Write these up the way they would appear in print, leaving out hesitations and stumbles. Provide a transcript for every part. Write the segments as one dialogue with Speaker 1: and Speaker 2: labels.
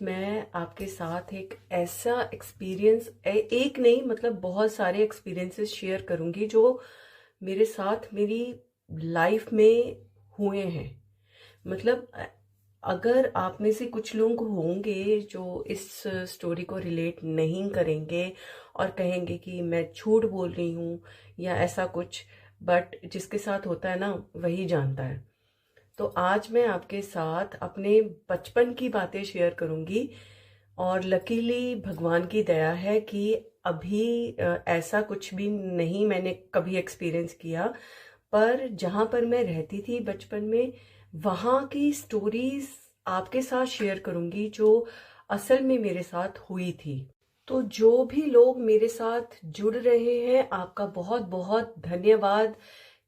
Speaker 1: मैं आपके साथ एक ऐसा एक्सपीरियंस एक नहीं मतलब बहुत सारे एक्सपीरियंसेस शेयर करूंगी जो मेरे साथ मेरी लाइफ में हुए हैं। मतलब अगर आप में से कुछ लोग होंगे जो इस स्टोरी को रिलेट नहीं करेंगे और कहेंगे कि मैं झूठ बोल रही हूँ या ऐसा कुछ, बट जिसके साथ होता है ना वही जानता है। तो आज मैं आपके साथ अपने बचपन की बातें शेयर करूंगी और लकीली भगवान की दया है कि अभी ऐसा कुछ भी नहीं मैंने कभी एक्सपीरियंस किया। पर जहाँ पर मैं रहती थी बचपन में, वहाँ की स्टोरीज आपके साथ शेयर करूंगी जो असल में मेरे साथ हुई थी। तो जो भी लोग मेरे साथ जुड़ रहे हैं, आपका बहुत बहुत धन्यवाद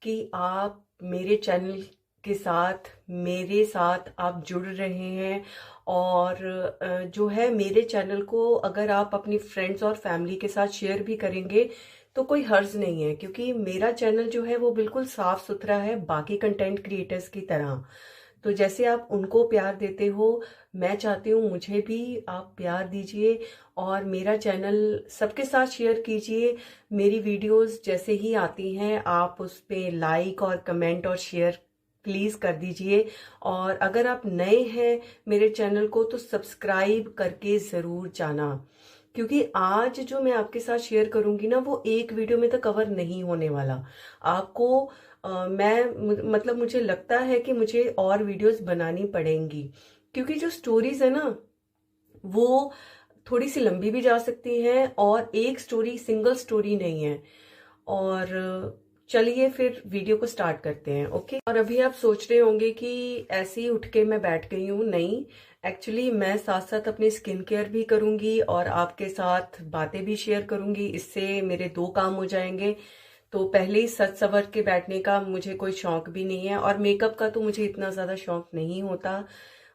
Speaker 1: कि आप मेरे चैनल के साथ मेरे साथ आप जुड़ रहे हैं। और जो है मेरे चैनल को अगर आप अपनी फ्रेंड्स और फैमिली के साथ शेयर भी करेंगे तो कोई हर्ज नहीं है, क्योंकि मेरा चैनल जो है वो बिल्कुल साफ सुथरा है बाकी कंटेंट क्रिएटर्स की तरह। तो जैसे आप उनको प्यार देते हो, मैं चाहती हूँ मुझे भी आप प्यार दीजिए और मेरा चैनल सबके साथ शेयर कीजिए। मेरी वीडियोस जैसे ही आती हैं आप उस पे लाइक और कमेंट और शेयर प्लीज कर दीजिए। और अगर आप नए हैं मेरे चैनल को तो सब्सक्राइब करके जरूर जाना, क्योंकि आज जो मैं आपके साथ शेयर करूंगी ना वो एक वीडियो में तो कवर नहीं होने वाला। आपको मतलब मुझे लगता है कि मुझे और वीडियोस बनानी पड़ेंगी, क्योंकि जो स्टोरीज है ना वो थोड़ी सी लंबी भी जा सकती हैं और एक स्टोरी सिंगल स्टोरी नहीं है। और चलिए फिर वीडियो को स्टार्ट करते हैं। ओके। और अभी आप सोच रहे होंगे कि ऐसे ही उठ के मैं बैठ गई हूँ। नहीं, एक्चुअली मैं साथ साथ अपनी स्किन केयर भी करूंगी और आपके साथ बातें भी शेयर करूंगी। इससे मेरे दो काम हो जाएंगे। तो पहले ही सज सवर के बैठने का मुझे कोई शौक भी नहीं है और मेकअप का तो मुझे इतना ज्यादा शौक नहीं होता।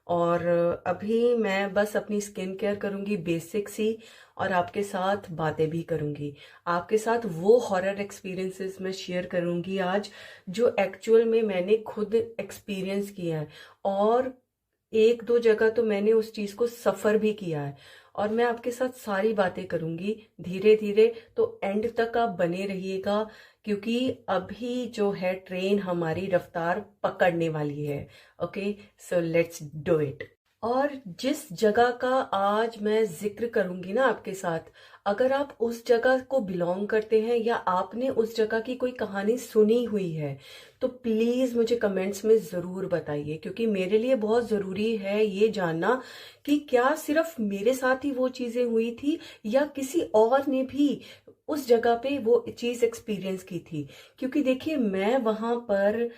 Speaker 1: और अभी मैं बस अपनी स्किन केयर करूंगी बेसिक सी, और आपके साथ बातें भी करूंगी। आपके साथ वो हॉरर एक्सपीरियंसेस मैं शेयर करूंगी आज जो एक्चुअल में मैंने खुद एक्सपीरियंस किया है। और एक दो जगह तो मैंने उस चीज को सफर भी किया है। और मैं आपके साथ सारी बातें करूंगी धीरे धीरे, तो एंड तक आप बने रहिएगा, क्योंकि अभी जो है ट्रेन हमारी रफ्तार पकड़ने वाली है। Okay, so let's do it. और जिस जगह का आज मैं जिक्र करूंगी ना आपके साथ, अगर आप उस जगह को बिलोंग करते हैं या आपने उस जगह की कोई कहानी सुनी हुई है तो प्लीज मुझे कमेंट्स में जरूर बताइए, क्योंकि मेरे लिए बहुत जरूरी है ये जानना कि क्या सिर्फ मेरे साथ ही वो चीजें हुई थी या किसी और ने भी उस जगह पे वो चीज एक्सपीरियंस की थी। क्योंकि देखिए मैं वहां पर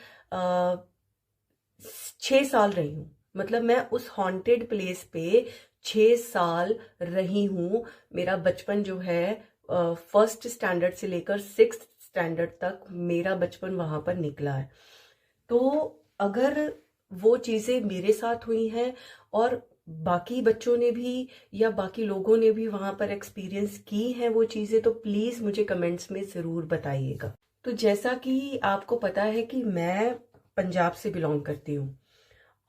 Speaker 1: 6 साल रही हूँ। मतलब मैं उस हॉन्टेड प्लेस पे 6 साल रही हूँ। मेरा बचपन जो है फर्स्ट स्टैंडर्ड से लेकर सिक्स्थ स्टैंडर्ड तक मेरा बचपन वहां पर निकला है। तो अगर वो चीजें मेरे साथ हुई हैं और बाकी बच्चों ने भी या बाकी लोगों ने भी वहां पर एक्सपीरियंस की हैं वो चीजें, तो प्लीज मुझे कमेंट्स में जरूर बताइएगा। तो जैसा कि आपको पता है कि मैं पंजाब से बिलोंग करती हूँ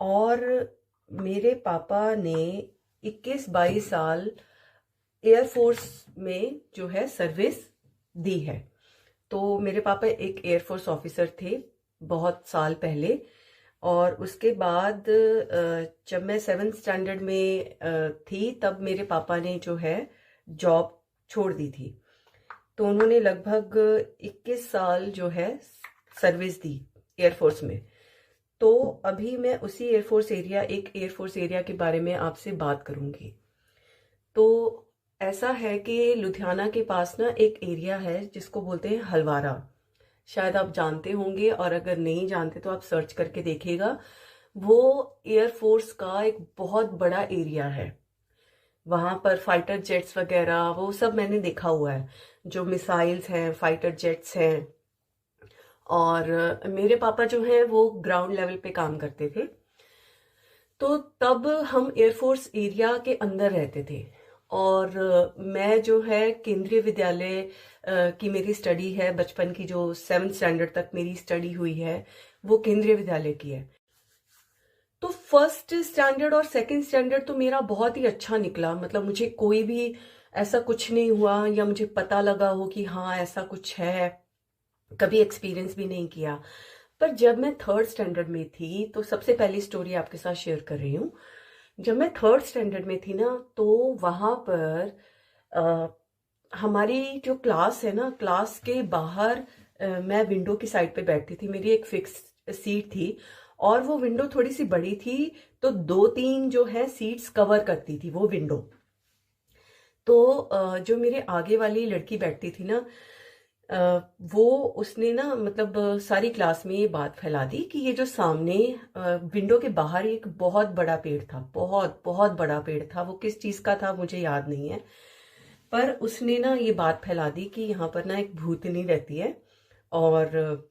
Speaker 1: और मेरे पापा ने 21-22 साल एयरफोर्स में जो है सर्विस दी है। तो मेरे पापा एक एयरफोर्स ऑफिसर थे बहुत साल पहले। और उसके बाद जब मैं 7th स्टैंडर्ड में थी तब मेरे पापा ने जो है जॉब छोड़ दी थी। तो उन्होंने लगभग 21 साल जो है सर्विस दी एयरफोर्स में। तो अभी मैं उसी एक एयरफोर्स एरिया के बारे में आपसे बात करूंगी। तो ऐसा है कि लुधियाना के पास ना एक एरिया है जिसको बोलते हैं हलवारा। शायद आप जानते होंगे और अगर नहीं जानते तो आप सर्च करके देखिएगा। वो एयरफोर्स का एक बहुत बड़ा एरिया है। वहां पर फाइटर जेट्स वगैरह वो सब मैंने देखा हुआ है, जो मिसाइल्स हैं, फाइटर जेट्स हैं। और मेरे पापा जो हैं वो ग्राउंड लेवल पे काम करते थे। तो तब हम एयरफोर्स एरिया के अंदर रहते थे। और मैं जो है केंद्रीय विद्यालय की मेरी स्टडी है, बचपन की जो 7th स्टैंडर्ड तक मेरी स्टडी हुई है वो केंद्रीय विद्यालय की है। तो फर्स्ट स्टैंडर्ड और सेकंड स्टैंडर्ड तो मेरा बहुत ही अच्छा निकला, मतलब मुझे कोई भी ऐसा कुछ नहीं हुआ या मुझे पता लगा हो कि हाँ ऐसा कुछ है, कभी एक्सपीरियंस भी नहीं किया। पर जब मैं थर्ड स्टैंडर्ड में थी, तो सबसे पहली स्टोरी आपके साथ शेयर कर रही हूँ। जब मैं थर्ड स्टैंडर्ड में थी ना, तो वहाँ पर अ, हमारी जो क्लास है ना, क्लास के बाहर मैं विंडो की साइड पे बैठती थी, मेरी एक फिक्स सीट थी और वो विंडो थोड़ी सी बड़ी थी, तो दो तीन जो है सीट्स कवर करती थी वो विंडो। तो जो मेरे आगे वाली लड़की बैठती थी ना, वो उसने ना मतलब सारी क्लास में ये बात फैला दी कि ये जो सामने विंडो के बाहर एक बहुत बड़ा पेड़ था, बहुत बहुत बड़ा पेड़ था। वो किस चीज का था मुझे याद नहीं है, पर उसने ना ये बात फैला दी कि यहाँ पर ना एक भूतनी रहती है और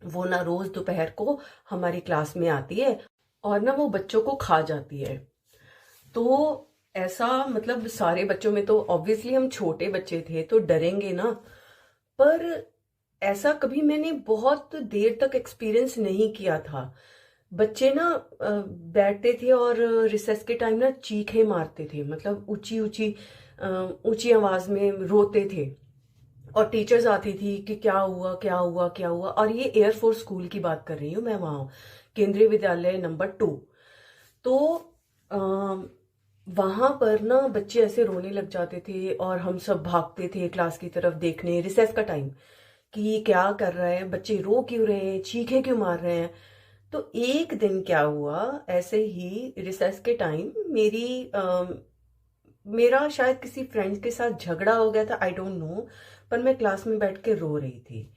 Speaker 1: वो ना रोज दोपहर को हमारी क्लास में आती है और ना वो बच्चों को खा जाती है। तो ऐसा मतलब सारे बच्चों में तो ऑब्वियसली हम छोटे बच्चे थे तो डरेंगे ना, पर ऐसा कभी मैंने बहुत देर तक एक्सपीरियंस नहीं किया था। बच्चे ना बैठते थे और रिसेस के टाइम ना चीखें मारते थे, मतलब ऊंची ऊंची ऊंची आवाज में रोते थे। और टीचर्स आती थी कि क्या हुआ क्या हुआ क्या हुआ। और ये एयरफोर्स स्कूल की बात कर रही हूँ मैं, वहां केंद्रीय विद्यालय नंबर 2। तो वहां पर ना बच्चे ऐसे रोने लग जाते थे और हम सब भागते थे क्लास की तरफ देखने, रिसेस का टाइम, कि ये क्या कर रहा है, बच्चे रो क्यों रहे हैं, चीखे क्यों मार रहे हैं। तो एक दिन क्या हुआ, ऐसे ही रिसेस के टाइम मेरा शायद किसी फ्रेंड के साथ झगड़ा हो गया था, आई डोंट नो, पर मैं क्लास में बैठ के रो रही थी।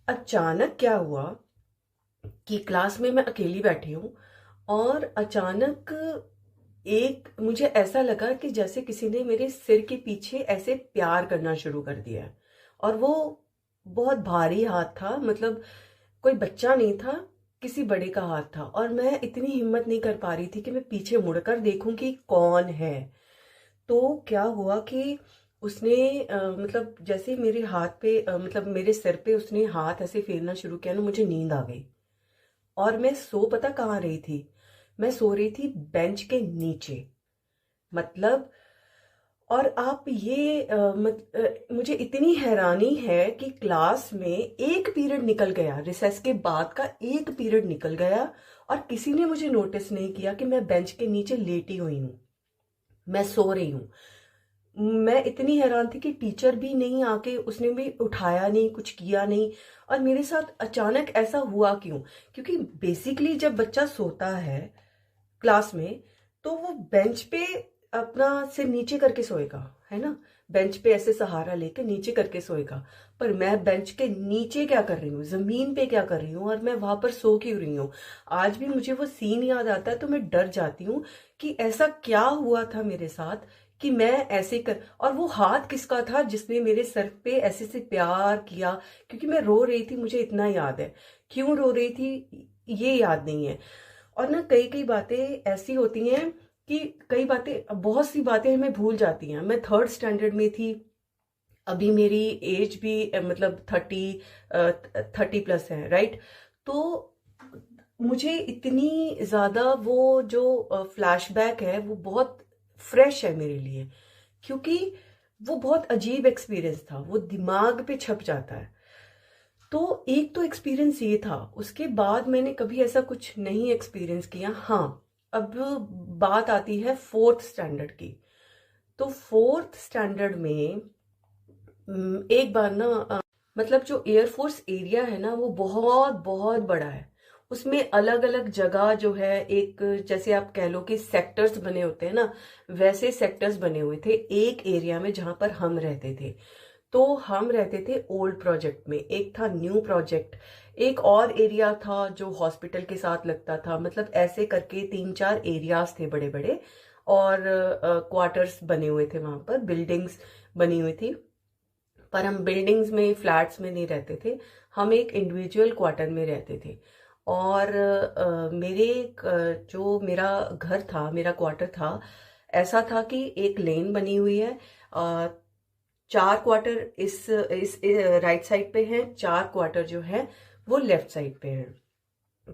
Speaker 1: अचानक क्या हुआ कि क्लास में मैं अकेली बैठी हूँ और अचानक एक मुझे ऐसा लगा कि जैसे किसी ने मेरे सिर के पीछे ऐसे प्यार करना शुरू कर दिया है। और वो बहुत भारी हाथ था, मतलब कोई बच्चा नहीं था, किसी बड़े का हाथ था। और मैं इतनी हिम्मत नहीं कर पा रही थी कि मैं पीछे मुड़कर देखूं कि कौन है। तो क्या हुआ कि उसने मतलब जैसे मेरे हाथ पे मतलब मेरे सिर पे उसने हाथ ऐसे फेरना शुरू किया ना, मुझे नींद आ गई। और मैं सो पता कहाँ रही थी, मैं सो रही थी बेंच के नीचे, मतलब। और आप ये मुझे इतनी हैरानी है कि क्लास में एक पीरियड निकल गया, रिसेस के बाद का एक पीरियड निकल गया और किसी ने मुझे नोटिस नहीं किया कि मैं बेंच के नीचे लेटी हुई हूँ, मैं सो रही हूँ। मैं इतनी हैरान थी कि टीचर भी नहीं आके, उसने भी उठाया नहीं, कुछ किया नहीं। और मेरे साथ अचानक ऐसा हुआ क्यों? क्योंकि बेसिकली जब बच्चा सोता है क्लास में, तो वो बेंच पे अपना सिर नीचे करके सोएगा, है ना, बेंच पे ऐसे सहारा लेके नीचे करके सोएगा। पर मैं बेंच के नीचे क्या कर रही हूँ, जमीन पे क्या कर रही हूँ, और मैं वहां पर सो क्यों रही हूँ? आज भी मुझे वो सीन याद आता है तो मैं डर जाती हूँ कि ऐसा क्या हुआ था मेरे साथ कि मैं ऐसे कर। और वो हाथ किसका था जिसने मेरे सर पे ऐसे से प्यार किया? क्योंकि मैं रो रही थी, मुझे इतना याद है। क्यों रो रही थी ये याद नहीं है। और ना कई कई बातें ऐसी होती हैं कि कई बातें, बहुत सी बातें हमें भूल जाती हैं। मैं थर्ड स्टैंडर्ड में थी, अभी मेरी एज भी मतलब 30 प्लस है, राइट। तो मुझे इतनी ज्यादा वो जो फ्लैशबैक है वो बहुत फ्रेश है मेरे लिए, क्योंकि वो बहुत अजीब एक्सपीरियंस था, वो दिमाग पे छप जाता है। तो एक तो एक्सपीरियंस ये था, उसके बाद मैंने कभी ऐसा कुछ नहीं एक्सपीरियंस किया। हाँ, अब बात आती है फोर्थ स्टैंडर्ड की। तो फोर्थ स्टैंडर्ड में एक बार ना मतलब जो एयरफोर्स एरिया है ना वो बहुत बहुत बड़ा है। उसमें अलग अलग जगह जो है, एक जैसे आप कह लो कि सेक्टर्स बने होते हैं ना, वैसे सेक्टर्स बने हुए थे एक एरिया में जहां पर हम रहते थे। तो हम रहते थे ओल्ड प्रोजेक्ट में, एक था न्यू प्रोजेक्ट, एक और एरिया था जो हॉस्पिटल के साथ लगता था। मतलब ऐसे करके 3-4 एरियाज थे बड़े बड़े, और क्वार्टर्स बने हुए थे, वहां पर बिल्डिंग्स बनी हुई थी। पर हम बिल्डिंग्स में, फ्लैट्स में नहीं रहते थे, हम एक इंडिविजुअल क्वार्टर में रहते थे। और जो मेरा घर था, मेरा क्वार्टर था, ऐसा था कि एक लेन बनी हुई है, 4 क्वार्टर इस राइट साइड पे हैं, 4 क्वार्टर जो है वो लेफ्ट साइड पे हैं।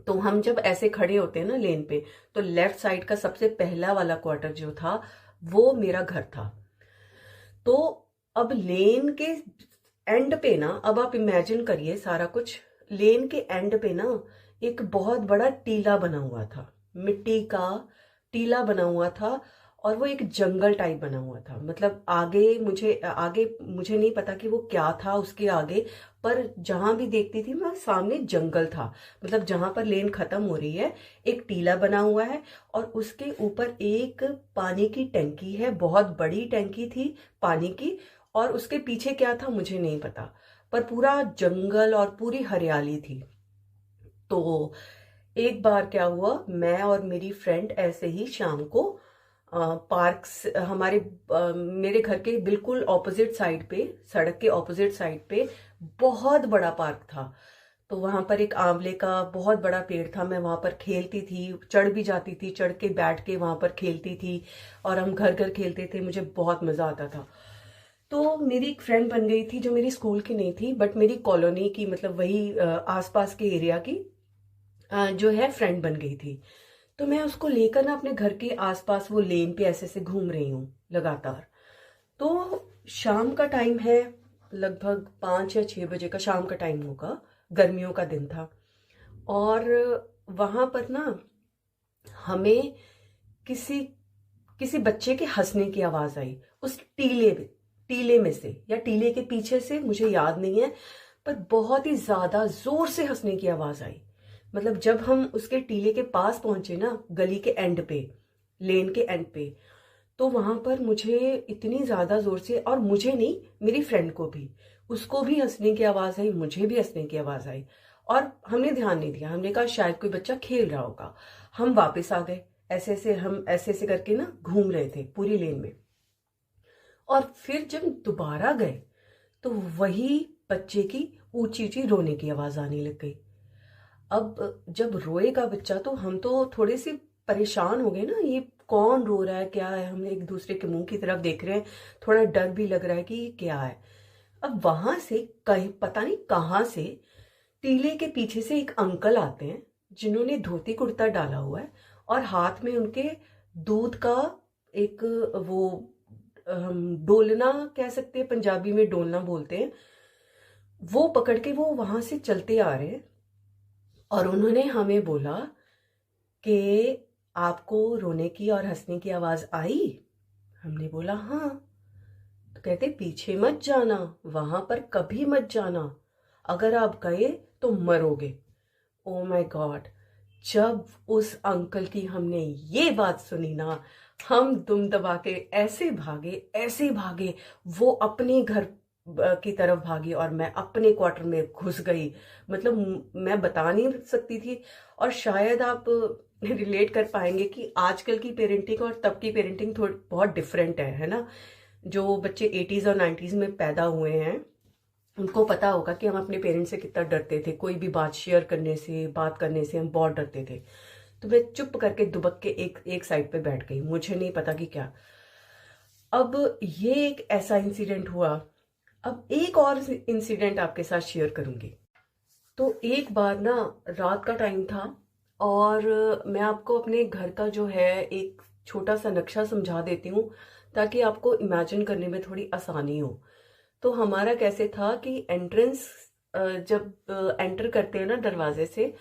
Speaker 1: तो हम जब ऐसे खड़े होते हैं ना लेन पे, तो लेफ्ट साइड का सबसे पहला वाला क्वार्टर जो था वो मेरा घर था। तो अब लेन के एंड पे ना, अब आप इमेजिन करिए सारा कुछ, लेन के एंड पे ना एक बहुत बड़ा टीला बना हुआ था, मिट्टी का टीला बना हुआ था। और वो एक जंगल टाइप बना हुआ था, मतलब आगे मुझे नहीं पता कि वो क्या था उसके आगे, पर जहां भी देखती थी मैं सामने जंगल था। मतलब जहां पर लेन खत्म हो रही है एक टीला बना हुआ है, और उसके ऊपर एक पानी की टंकी है, बहुत बड़ी टंकी थी पानी की। और उसके पीछे क्या था मुझे नहीं पता, पर पूरा जंगल और पूरी हरियाली थी। तो एक बार क्या हुआ, मैं और मेरी फ्रेंड ऐसे ही शाम को पार्क्स मेरे घर के बिल्कुल ऑपोजिट साइड पे, सड़क के ऑपोजिट साइड पे बहुत बड़ा पार्क था। तो वहां पर एक आंवले का बहुत बड़ा पेड़ था, मैं वहां पर खेलती थी, चढ़ भी जाती थी, चढ़ के बैठ के वहां पर खेलती थी। और हम घर घर खेलते थे, मुझे बहुत मजा आता था। तो मेरी एक फ्रेंड बन गई थी जो मेरी स्कूल की नहीं थी, बट मेरी कॉलोनी की, मतलब वही आसपास के एरिया की जो है फ्रेंड बन गई थी। तो मैं उसको लेकर ना अपने घर के आसपास वो लेन पे ऐसे से घूम रही हूँ लगातार। तो शाम का टाइम है, लगभग 5 या 6 बजे का शाम का टाइम होगा, गर्मियों का दिन था। और वहां पर ना हमें किसी किसी बच्चे के हंसने की आवाज आई, उस टीले में से या टीले के पीछे से, मुझे याद नहीं है, पर बहुत ही ज्यादा जोर से हंसने की आवाज आई। मतलब जब हम उसके टीले के पास पहुंचे ना, गली के एंड पे, लेन के एंड पे, तो वहां पर मुझे इतनी ज्यादा जोर से, और मुझे नहीं, मेरी फ्रेंड को भी, उसको भी हंसने की आवाज आई, मुझे भी हंसने की आवाज आई। और हमने ध्यान नहीं दिया, हमने कहा शायद कोई बच्चा खेल रहा होगा। हम वापस आ गए, हम ऐसे ऐसे करके ना घूम रहे थे पूरी लेन में। और फिर जब दोबारा गए तो वही बच्चे की ऊंची ऊंची रोने की आवाज आने लग गई। अब जब रोएगा बच्चा तो हम तो थोड़े से परेशान हो गए ना, ये कौन रो रहा है, क्या है, हम एक दूसरे के मुंह की तरफ देख रहे हैं, थोड़ा डर भी लग रहा है कि ये क्या है। अब वहां से कहीं पता नहीं कहां से टीले के पीछे से एक अंकल आते हैं, जिन्होंने धोती कुर्ता डाला हुआ है, और हाथ में उनके दूध का एक वो, हम डोलना कह सकते हैं, पंजाबी में डोलना बोलते हैं, वो पकड़ के वो वहां से चलते आ रहे हैं। और उन्होंने हमें बोला कि आपको रोने की और हंसने की आवाज आई। हमने बोला हाँ। तो कहते पीछे मत जाना, वहां पर कभी मत जाना, अगर आप गए तो मरोगे। Oh my God. जब उस अंकल की हमने ये बात सुनी ना, हम दुम दबा के ऐसे भागे, वो अपने घर की तरफ भागी और मैं अपने क्वार्टर में घुस गई। मतलब मैं बता नहीं सकती थी। और शायद आप रिलेट कर पाएंगे कि आजकल की पेरेंटिंग और तब की पेरेंटिंग थोड़ी बहुत डिफरेंट है ना। जो बच्चे 80s और 90s में पैदा हुए हैं उनको पता होगा कि हम अपने पेरेंट्स से कितना डरते थे, कोई भी बात करने से हम बहुत डरते थे। तो मैं चुप करके दुबक के एक एक साइड पे बैठ गई, मुझे नहीं पता कि क्या। अब ये एक ऐसा इंसिडेंट हुआ। अब एक और इंसिडेंट आपके साथ शेयर करूंगी। तो एक बार ना रात का टाइम था, और मैं आपको अपने घर का जो है एक छोटा सा नक्शा समझा देती हूँ, ताकि आपको इमेजिन करने में थोड़ी आसानी हो। तो हमारा कैसे था कि एंट्रेंस, जब एंटर करते हैं ना दरवाजे से,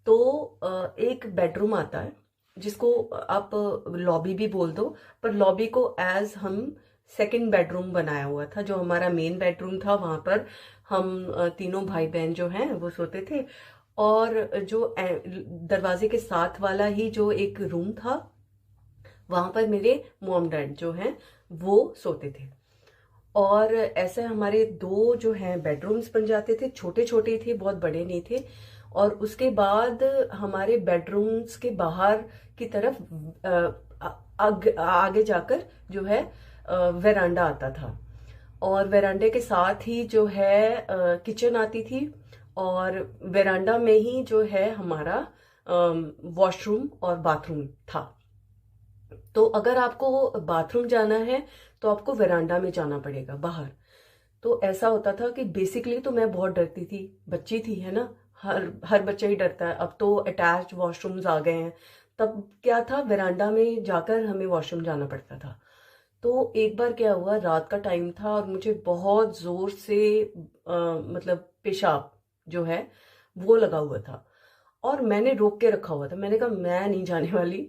Speaker 1: तो एक बेडरूम आता है, जिसको आप लॉबी भी बोल दो, पर लॉबी को एज हम सेकंड बेडरूम बनाया हुआ था। जो हमारा मेन बेडरूम था वहां पर हम तीनों भाई बहन जो हैं वो सोते थे। और जो दरवाजे के साथ वाला ही जो एक रूम था, वहां पर मेरे मॉम डैड जो हैं वो सोते थे। और ऐसे हमारे दो जो हैं बेडरूम्स बन जाते थे, छोटे छोटे थे, बहुत बड़े नहीं थे। और उसके बाद हमारे बेडरूम्स के बाहर की तरफ आगे जाकर जो है वेरांडा आता था। और वेरांडे के साथ ही जो है किचन आती थी। और वेरांडा में ही जो है हमारा वॉशरूम और बाथरूम था। तो अगर आपको बाथरूम जाना है तो आपको वेरांडा में जाना पड़ेगा बाहर। तो ऐसा होता था कि बेसिकली तो मैं बहुत डरती थी, बच्ची थी है ना, हर हर बच्चा ही डरता है। अब तो अटैच्ड वॉशरूम्स आ गए हैं, तब क्या था, वरांडा में जाकर हमें वॉशरूम जाना पड़ता था। तो एक बार क्या हुआ, रात का टाइम था और मुझे बहुत जोर से मतलब पेशाब जो है वो लगा हुआ था, और मैंने रोक के रखा हुआ था। मैंने कहा मैं नहीं जाने वाली।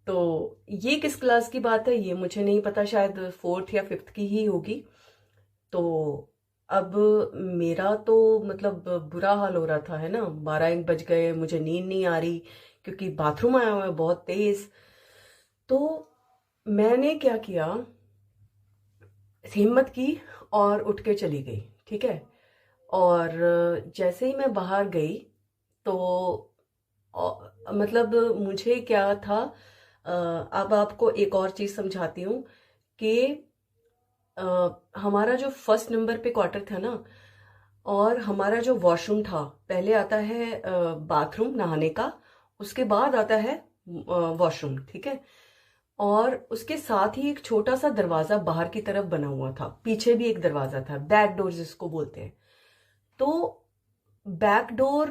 Speaker 1: तो ये किस क्लास की बात है ये मुझे नहीं पता, शायद फोर्थ या फिफ्थ की ही होगी। तो अब मेरा तो मतलब बुरा हाल हो रहा था, है ना, 12-1 बज गए, मुझे नींद नहीं आ रही क्योंकि बाथरूम आया हुआ है बहुत तेज। तो मैंने क्या किया, हिम्मत की और उठ के चली गई, ठीक है। और जैसे ही मैं बाहर गई तो मतलब मुझे क्या था, अब आपको एक और चीज समझाती हूँ कि हमारा जो फर्स्ट नंबर पे क्वार्टर था ना, और हमारा जो वॉशरूम था, पहले आता है बाथरूम नहाने का, उसके बाद आता है वॉशरूम, ठीक है। और उसके साथ ही एक छोटा सा दरवाजा बाहर की तरफ बना हुआ था, पीछे भी एक दरवाजा था, बैक डोर जिसको बोलते हैं। तो बैक डोर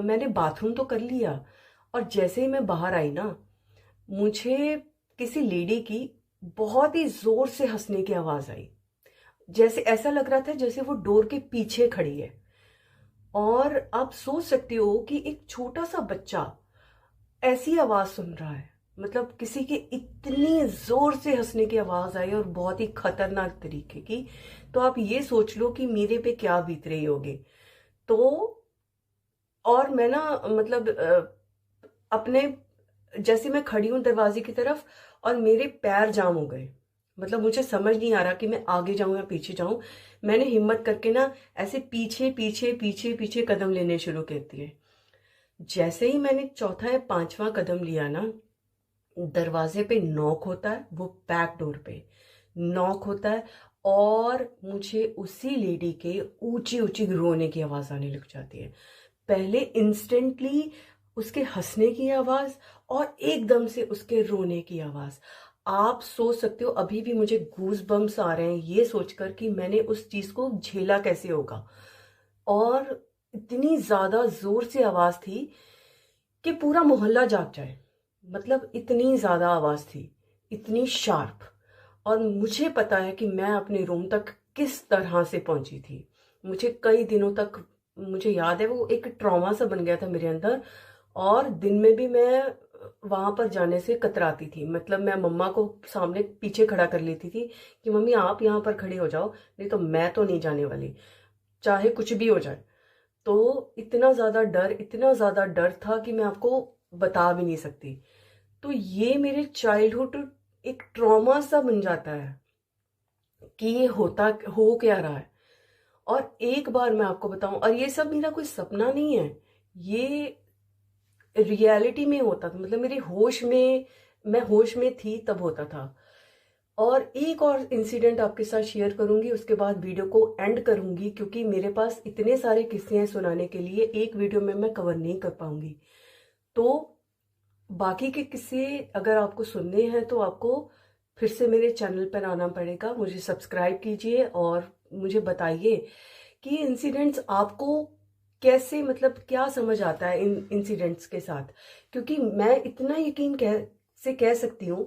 Speaker 1: मैंने बाथरूम तो कर लिया, और जैसे ही मैं बाहर आई ना, मुझे किसी लेडी की बहुत ही जोर से हंसने की आवाज आई। जैसे ऐसा लग रहा था जैसे वो डोर के पीछे खड़ी है। और आप सोच सकते हो कि एक छोटा सा बच्चा ऐसी आवाज सुन रहा है, मतलब किसी के इतनी जोर से हंसने की आवाज आई, और बहुत ही खतरनाक तरीके की। तो आप ये सोच लो कि मेरे पे क्या बीत रही होगी। तो और मैं ना मतलब अपने, जैसे मैं खड़ी हूं दरवाजे की तरफ, और मेरे पैर जाम हो गए। मतलब मुझे समझ नहीं आ रहा कि मैं आगे जाऊं या पीछे जाऊं। मैंने हिम्मत करके ना ऐसे पीछे पीछे पीछे पीछे कदम लेने शुरू कर दिए। जैसे ही मैंने चौथा या पांचवा कदम लिया ना, दरवाजे पे नॉक होता है, वो बैक डोर पे नॉक होता है, और मुझे उसी लेडी के ऊंची ऊंची रोने की आवाज आने लग जाती है। पहले इंस्टेंटली उसके हंसने की आवाज, और एकदम से उसके रोने की आवाज। आप सोच सकते हो अभी भी मुझे गूज बम्स आ रहे हैं ये सोचकर कि मैंने उस चीज को झेला कैसे होगा। और इतनी ज्यादा जोर से आवाज थी कि पूरा मोहल्ला जाग जाए, मतलब इतनी ज्यादा आवाज थी, इतनी शार्प। और मुझे पता है कि मैं अपने रूम तक किस तरह से पहुंची थी। मुझे कई दिनों तक, मुझे याद है, वो एक ट्रॉमा सा बन गया था मेरे अंदर। और दिन में भी मैं वहां पर जाने से कतराती थी, मतलब मैं मम्मा को सामने पीछे खड़ा कर लेती थी कि मम्मी आप यहाँ पर खड़े हो जाओ, नहीं तो मैं तो नहीं जाने वाली, चाहे कुछ भी हो जाए। तो इतना ज्यादा डर, इतना ज्यादा डर था कि मैं आपको बता भी नहीं सकती। तो ये मेरे चाइल्डहुड एक ट्रॉमा सा बन जाता है कि ये होता हो क्या रहा है। और एक बार मैं आपको बताऊं, और ये सब मेरा कोई सपना नहीं है, ये रियलिटी में होता था, मतलब मेरे होश में, मैं होश में थी तब होता था। और एक और इंसिडेंट आपके साथ शेयर करूंगी, उसके बाद वीडियो को एंड करूंगी, क्योंकि मेरे पास इतने सारे किस्से हैं सुनाने के लिए, एक वीडियो में मैं कवर नहीं कर पाऊंगी। तो बाकी के किस्से अगर आपको सुनने हैं तो आपको फिर से मेरे चैनल पर आना पड़ेगा, मुझे सब्सक्राइब कीजिए और मुझे बताइए कि इंसिडेंट्स आपको कैसे, मतलब क्या समझ आता है इन इंसिडेंट्स के साथ। क्योंकि मैं इतना यकीन से कह सकती हूँ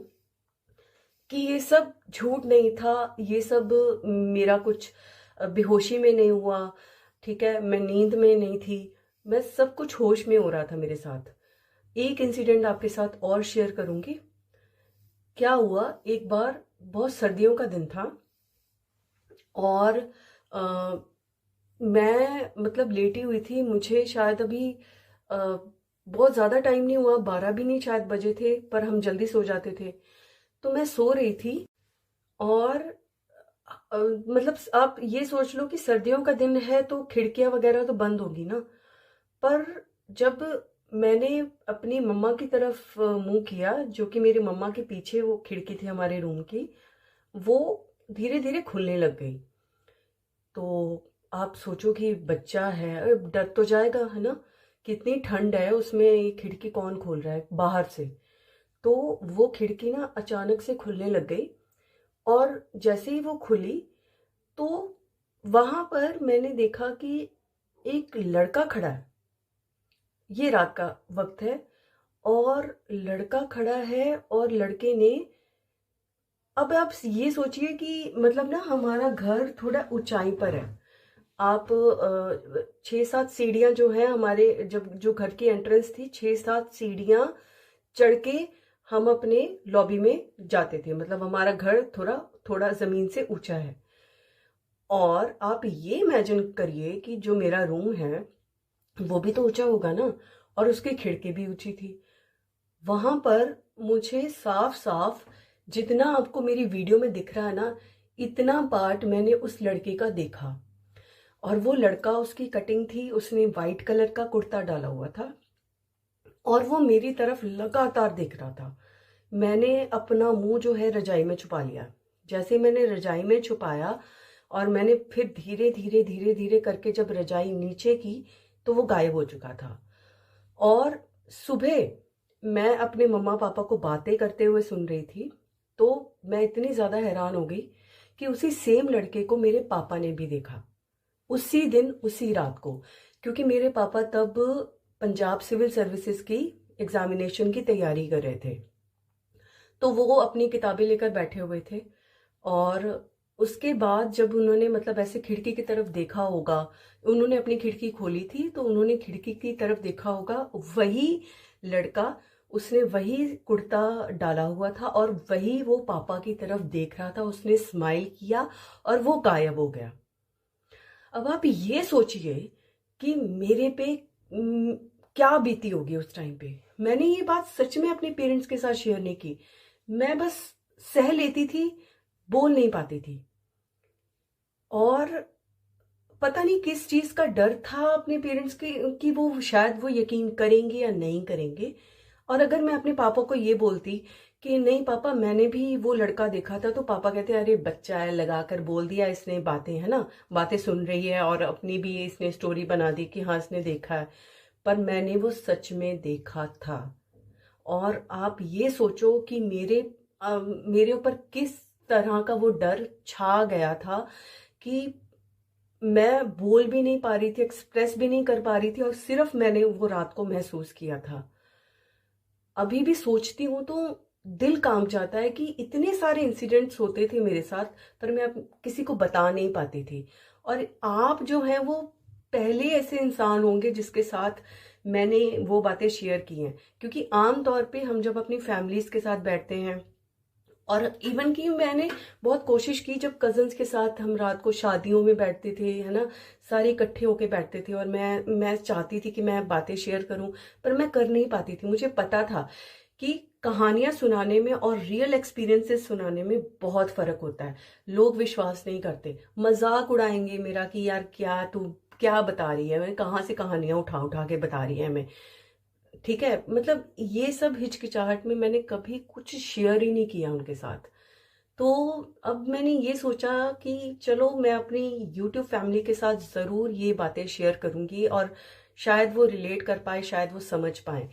Speaker 1: कि ये सब झूठ नहीं था, ये सब मेरा कुछ बेहोशी में नहीं हुआ, ठीक है, मैं नींद में नहीं थी, मैं सब कुछ होश में हो रहा था मेरे साथ। एक इंसिडेंट आपके साथ और शेयर करूंगी। क्या हुआ, एक बार बहुत सर्दियों का दिन था, और अ, मैं मतलब लेटी हुई थी, मुझे शायद अभी बहुत ज्यादा टाइम नहीं हुआ, 12 भी नहीं शायद बजे थे, पर हम जल्दी सो जाते थे। तो मैं सो रही थी, और मतलब आप ये सोच लो कि सर्दियों का दिन है तो खिड़कियां वगैरह तो बंद होगी ना। पर जब मैंने अपनी मम्मा की तरफ मुंह किया, जो कि मेरी मम्मा के पीछे वो खिड़की थी हमारे रूम की, वो धीरे धीरे खुलने लग गई। तो आप सोचो कि बच्चा है, अरे डर तो जाएगा, है ना, कितनी ठंड है उसमें, ये खिड़की कौन खोल रहा है बाहर से। तो वो खिड़की ना अचानक से खुलने लग गई, और जैसे ही वो खुली तो वहां पर मैंने देखा कि एक लड़का खड़ा है। ये रात का वक्त है और लड़का खड़ा है और लड़के ने, अब आप ये सोचिए कि मतलब ना हमारा घर थोड़ा ऊंचाई पर है। आप 6-7 सीढ़ियां जो है हमारे, जब जो घर की एंट्रेंस थी, 6-7 सीढ़ियां चढ़ के हम अपने लॉबी में जाते थे। मतलब हमारा घर थोड़ा थोड़ा जमीन से ऊंचा है। और आप ये इमेजिन करिए कि जो मेरा रूम है वो भी तो ऊंचा होगा ना, और उसकी खिड़की भी ऊंची थी। वहां पर मुझे साफ साफ, जितना आपको मेरी वीडियो में दिख रहा है ना, इतना पार्ट मैंने उस लड़के का देखा। और वो लड़का, उसकी कटिंग थी, उसने वाइट कलर का कुर्ता डाला हुआ था और वो मेरी तरफ लगातार देख रहा था। मैंने अपना मुंह जो है रजाई में छुपा लिया। जैसे मैंने रजाई में छुपाया और मैंने फिर धीरे धीरे धीरे धीरे करके जब रजाई नीचे की तो वो गायब हो चुका था। और सुबह मैं अपने मम्मा पापा को बातें करते हुए सुन रही थी, तो मैं इतनी ज्यादा हैरान हो गई कि उसी सेम लड़के को मेरे पापा ने भी देखा, उसी दिन उसी रात को। क्योंकि मेरे पापा तब पंजाब सिविल सर्विसेज की एग्जामिनेशन की तैयारी कर रहे थे, तो वो अपनी किताबें लेकर बैठे हुए थे। और उसके बाद जब उन्होंने मतलब ऐसे खिड़की की तरफ देखा होगा, उन्होंने अपनी खिड़की खोली थी तो उन्होंने खिड़की की तरफ देखा होगा, वही लड़का, उसने वही कुर्ता डाला हुआ था और वही वो पापा की तरफ देख रहा था। उसने स्माइल किया और वो गायब हो गया। अब आप ये सोचिए कि मेरे पे क्या बीती होगी उस टाइम पे। मैंने ये बात सच में अपने पेरेंट्स के साथ शेयर नहीं की। मैं बस सह लेती थी, बोल नहीं पाती थी। और पता नहीं किस चीज का डर था अपने पेरेंट्स के कि वो शायद वो यकीन करेंगे या नहीं करेंगे। और अगर मैं अपने पापा को ये बोलती कि नहीं पापा मैंने भी वो लड़का देखा था, तो पापा कहते अरे बच्चा है, लगा कर बोल दिया इसने, बातें है ना, बातें सुन रही है और अपनी भी इसने स्टोरी बना दी कि हाँ इसने देखा है। पर मैंने वो सच में देखा था। और आप ये सोचो कि मेरे ऊपर किस तरह का वो डर छा गया था कि मैं बोल भी नहीं पा रही थी, एक्सप्रेस भी नहीं कर पा रही थी, और सिर्फ मैंने वो रात को महसूस किया था। अभी भी सोचती हूँ तो दिल कांप जाता है कि इतने सारे इंसिडेंट्स होते थे मेरे साथ, पर मैं किसी को बता नहीं पाती थी। और आप जो है वो पहले ऐसे इंसान होंगे जिसके साथ मैंने वो बातें शेयर की हैं। क्योंकि आम तौर पे हम जब अपनी फैमिलीज के साथ बैठते हैं, और इवन कि मैंने बहुत कोशिश की, जब कजन्स के साथ हम रात को शादियों में बैठते थे, है ना, सारे इकट्ठे होके बैठते थे, और मैं चाहती थी कि मैं बातें शेयर करूं, पर मैं कर नहीं पाती थी। मुझे पता था कि कहानियां सुनाने में और रियल एक्सपीरियंसेस सुनाने में बहुत फर्क होता है। लोग विश्वास नहीं करते, मजाक उड़ाएंगे मेरा कि यार क्या तू क्या बता रही है, मैं कहाँ से कहानियां उठा उठा के बता रही है मैं। ठीक है, मतलब ये सब हिचकिचाहट में मैंने कभी कुछ शेयर ही नहीं किया उनके साथ। तो अब मैंने ये सोचा कि चलो मैं अपनी यूट्यूब फैमिली के साथ ज़रूर ये बातें शेयर करूंगी, और शायद वो रिलेट कर पाए, शायद वो समझ पाए।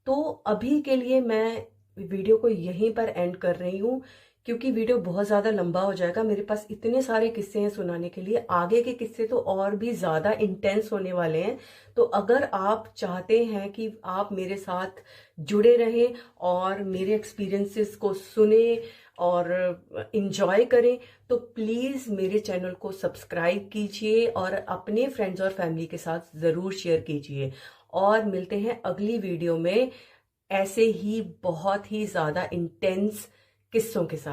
Speaker 1: तो अभी के लिए मैं वीडियो को यहीं पर एंड कर रही हूँ, क्योंकि वीडियो बहुत ज़्यादा लंबा हो जाएगा। मेरे पास इतने सारे किस्से हैं सुनाने के लिए, आगे के किस्से तो और भी ज़्यादा इंटेंस होने वाले हैं। तो अगर आप चाहते हैं कि आप मेरे साथ जुड़े रहें और मेरे एक्सपीरियंसेस को सुने और इंजॉय करें, तो प्लीज़ मेरे चैनल को सब्सक्राइब कीजिए और अपने फ्रेंड्स और फैमिली के साथ ज़रूर शेयर कीजिए। और मिलते हैं अगली वीडियो में ऐसे ही बहुत ही ज़्यादा इंटेंस किस्सों के साथ।